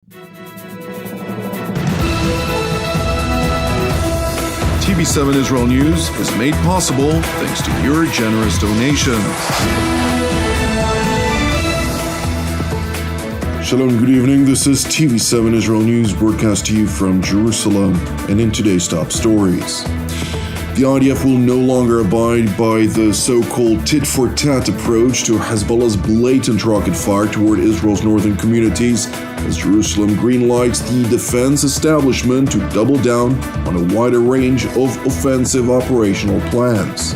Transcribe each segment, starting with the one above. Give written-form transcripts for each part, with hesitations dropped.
TV7 Israel News is made possible thanks to your generous donations. Shalom, good evening. This is TV7 Israel News broadcast to you from Jerusalem, and in today's top stories. The IDF will no longer abide by the so-called tit-for-tat approach to Hezbollah's blatant rocket fire toward Israel's northern communities as Jerusalem greenlights the defense establishment to double down on a wider range of offensive operational plans.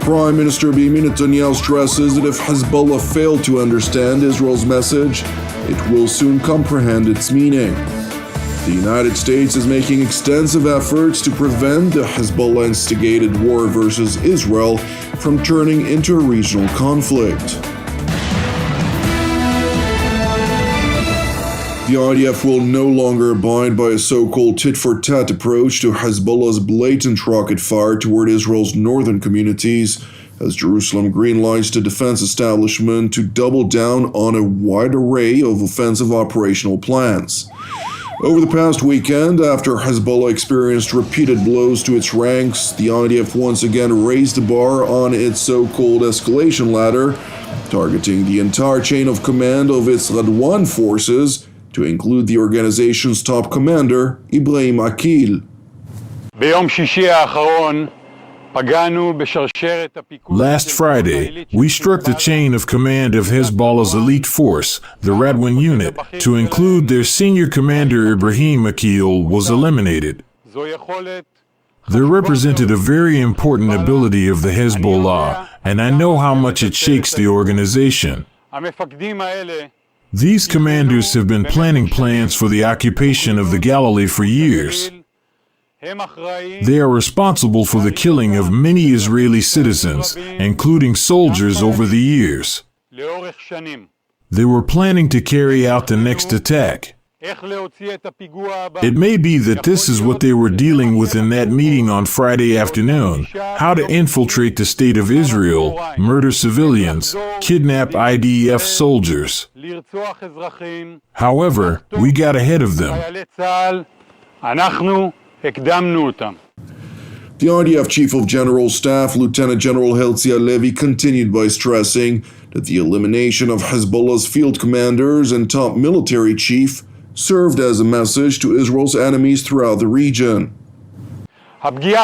Prime Minister Beniamin Netanyahu stresses that if Hezbollah failed to understand Israel's message, it will soon comprehend its meaning. The United States is making extensive efforts to prevent the Hezbollah-instigated war versus Israel from turning into a regional conflict. The IDF will no longer abide by a so-called tit-for-tat approach to Hezbollah's blatant rocket fire toward Israel's northern communities as Jerusalem greenlights the defense establishment to double down on a wide array of offensive operational plans. Over the past weekend, after Hezbollah experienced repeated blows to its ranks, the IDF once again raised the bar on its so-called escalation ladder, targeting the entire chain of command of its Radwan forces, to include the organization's top commander, Ibrahim Akil. Last Friday, we struck the chain of command of Hezbollah's elite force, the Radwan unit, to include their senior commander Ibrahim Akil was eliminated. They represented a very important ability of the Hezbollah, and I know how much it shakes the organization. These commanders have been planning plans for the occupation of the Galilee for years. They are responsible for the killing of many Israeli citizens, including soldiers, over the years. They were planning to carry out the next attack. It may be that this is what they were dealing with in that meeting on Friday afternoon: how to infiltrate the state of Israel, murder civilians, kidnap IDF soldiers. However, we got ahead of them. The IDF Chief of General Staff, Lieutenant General Herzi Halevi, continued by stressing that the elimination of Hezbollah's field commanders and top military chief served as a message to Israel's enemies throughout the region. The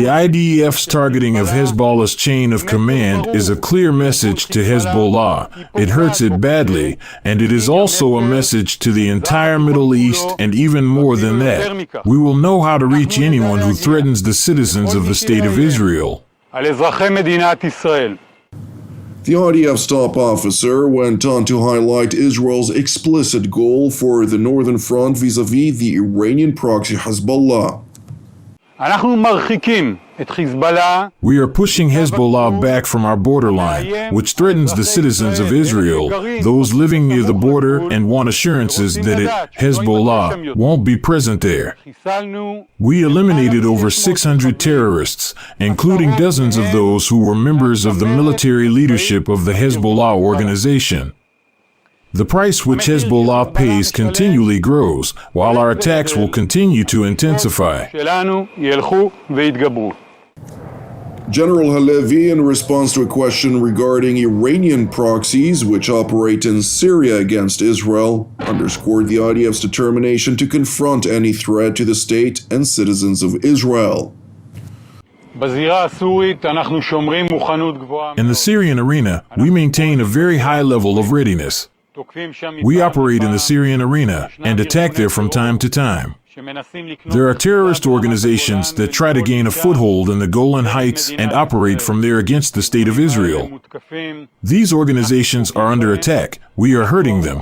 IDF's targeting of Hezbollah's chain of command is a clear message to Hezbollah. It hurts it badly, and it is also a message to the entire Middle East, and even more than that. We will know how to reach anyone who threatens the citizens of the State of Israel. The IDF's top officer went on to highlight Israel's explicit goal for the northern front vis-à-vis the Iranian proxy Hezbollah. We are pushing Hezbollah back from our borderline, which threatens the citizens of Israel, those living near the border, and want assurances that Hezbollah won't be present there. We eliminated over 600 terrorists, including dozens of those who were members of the military leadership of the Hezbollah organization. The price which Hezbollah pays continually grows, while our attacks will continue to intensify. General Halevi, in response to a question regarding Iranian proxies which operate in Syria against Israel, underscored the IDF's determination to confront any threat to the state and citizens of Israel. In the Syrian arena, we maintain a very high level of readiness. We operate in the Syrian arena and attack there from time to time. There are terrorist organizations that try to gain a foothold in the Golan Heights and operate from there against the State of Israel. These organizations are under attack. We are hurting them.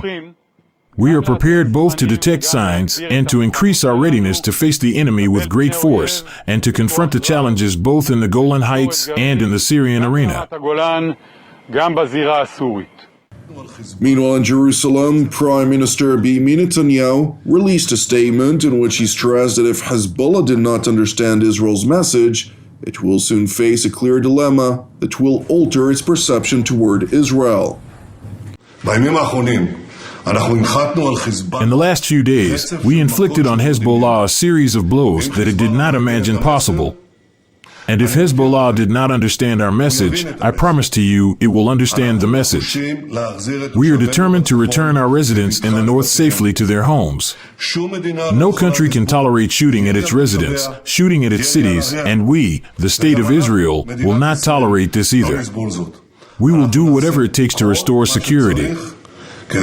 We are prepared both to detect signs and to increase our readiness to face the enemy with great force and to confront the challenges both in the Golan Heights and in the Syrian arena. Meanwhile, in Jerusalem, Prime Minister Beniamin Netanyahu released a statement in which he stressed that if Hezbollah did not understand Israel's message, it will soon face a clear dilemma that will alter its perception toward Israel. In the last few days, we inflicted on Hezbollah a series of blows that it did not imagine possible. And if Hezbollah did not understand our message, I promise to you it will understand the message. We are determined to return our residents in the north safely to their homes. No country can tolerate shooting at its residents, shooting at its cities, and we, the State of Israel, will not tolerate this either. We will do whatever it takes to restore security. In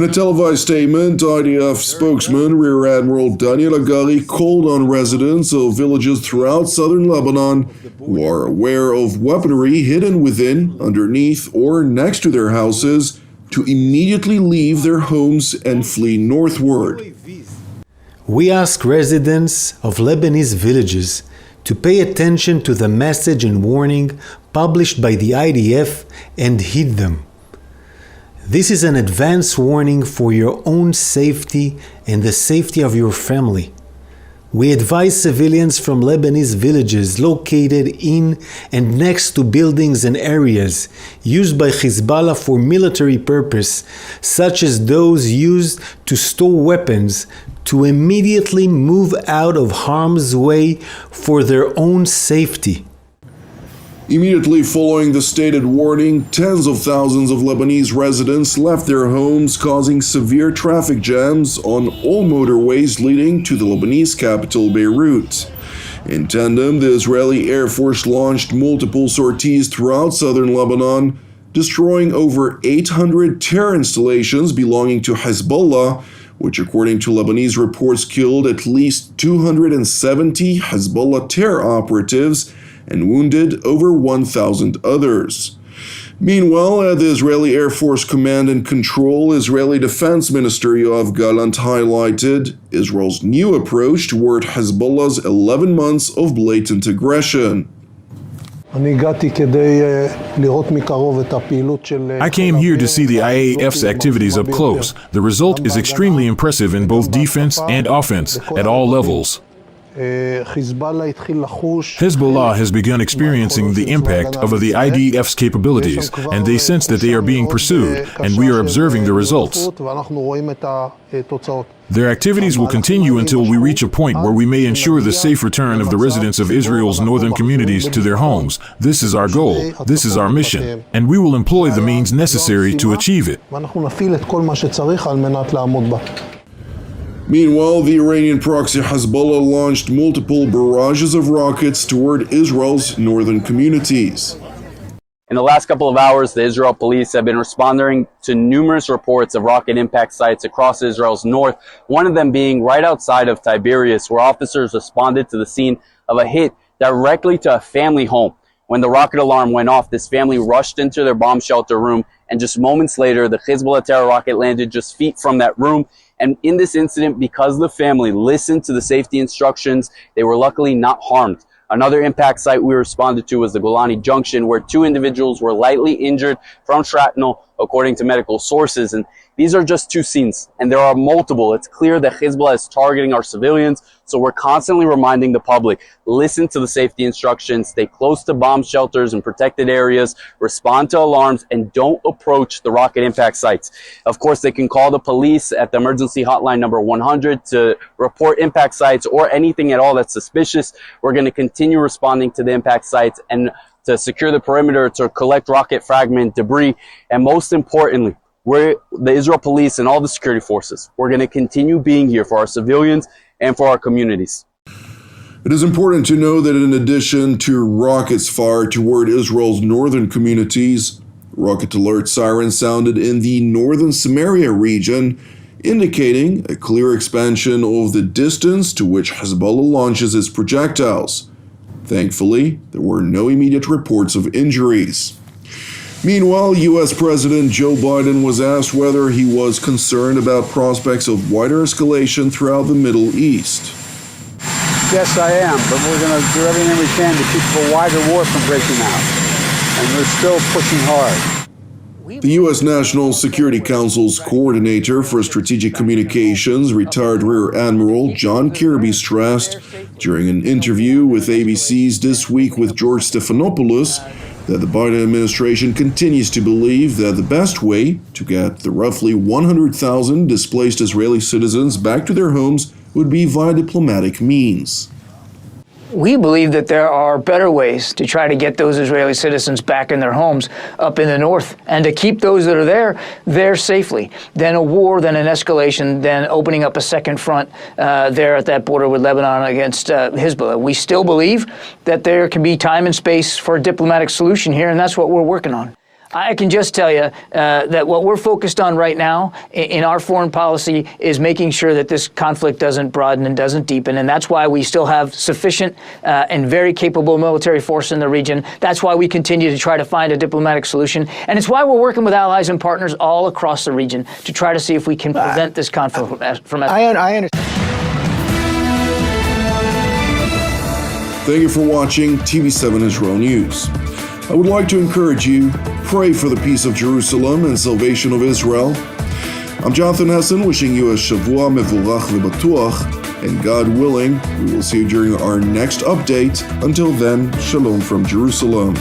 a televised statement, IDF spokesman Rear Admiral Daniel Agari called on residents of villages throughout southern Lebanon who are aware of weaponry hidden within, underneath, or next to their houses to immediately leave their homes and flee northward. We ask residents of Lebanese villages to pay attention to the message and warning published by the IDF and heed them. This is an advance warning for your own safety and the safety of your family. We advise civilians from Lebanese villages located in and next to buildings and areas used by Hezbollah for military purpose, such as those used to store weapons, to immediately move out of harm's way for their own safety. Immediately following the stated warning, tens of thousands of Lebanese residents left their homes, causing severe traffic jams on all motorways leading to the Lebanese capital Beirut. In tandem, the Israeli Air Force launched multiple sorties throughout southern Lebanon, destroying over 800 terror installations belonging to Hezbollah, which according to Lebanese reports killed at least 270 Hezbollah terror operatives and wounded over 1,000 others. Meanwhile, at the Israeli Air Force Command and Control, Israeli Defense Minister Yoav Gallant highlighted Israel's new approach toward Hezbollah's 11 months of blatant aggression. I came here to see the IAF's activities up close. The result is extremely impressive in both defense and offense, at all levels. Hezbollah has begun experiencing the impact of the IDF's capabilities, and they sense that they are being pursued, and we are observing the results. Their activities will continue until we reach a point where we may ensure the safe return of the residents of Israel's northern communities to their homes. This is our goal, this is our mission, and we will employ the means necessary to achieve it. Meanwhile, the Iranian proxy Hezbollah launched multiple barrages of rockets toward Israel's northern communities. In the last couple of hours, the Israel police have been responding to numerous reports of rocket impact sites across Israel's north, one of them being right outside of Tiberias, where officers responded to the scene of a hit directly to a family home. When the rocket alarm went off, this family rushed into their bomb shelter room, and just moments later, the Hezbollah terror rocket landed just feet from that room. And in this incident, because the family listened to the safety instructions, they were luckily not harmed. Another impact site we responded to was the Golani Junction, where 2 individuals were lightly injured from shrapnel, according to medical sources. And these are just 2 scenes, and there are multiple. It's clear that Hezbollah is targeting our civilians, so we're constantly reminding the public, listen to the safety instructions, stay close to bomb shelters and protected areas, respond to alarms, and don't approach the rocket impact sites. Of course, they can call the police at the emergency hotline number 100 to report impact sites or anything at all that's suspicious. We're going to continue responding to the impact sites and to secure the perimeter, to collect rocket fragment debris, and most importantly, we're the Israel police and all the security forces. We're going to continue being here for our civilians and for our communities. It is important to know that in addition to rockets fired toward Israel's northern communities, rocket alert sirens sounded in the northern Samaria region, indicating a clear expansion of the distance to which Hezbollah launches its projectiles. Thankfully, there were no immediate reports of injuries. Meanwhile, U.S. President Joe Biden was asked whether he was concerned about prospects of wider escalation throughout the Middle East. Yes, I am, but we're going to do everything we can to keep a wider war from breaking out. And we're still pushing hard. The U.S. National Security Council's coordinator for strategic communications, retired Rear Admiral John Kirby, stressed during an interview with ABC's This Week with George Stephanopoulos that the Biden administration continues to believe that the best way to get the roughly 100,000 displaced Israeli citizens back to their homes would be via diplomatic means. We believe that there are better ways to try to get those Israeli citizens back in their homes up in the north and to keep those that are there safely than a war, than an escalation, than opening up a second front there at that border with Lebanon against Hezbollah. We still believe that there can be time and space for a diplomatic solution here, and that's what we're working on. I can just tell you that what we're focused on right now in our foreign policy is making sure that this conflict doesn't broaden and doesn't deepen, and that's why we still have sufficient and very capable military force in the region. That's why we continue to try to find a diplomatic solution, and it's why we're working with allies and partners all across the region to try to see if we can prevent this conflict from escalating. I understand. Thank you for watching TV7 Israel News. I would like to encourage you, pray for the peace of Jerusalem and salvation of Israel. I'm Jonathan Hessen, wishing you a Shavua Mevurach V'Batuach, and God willing, we will see you during our next update. Until then, Shalom from Jerusalem.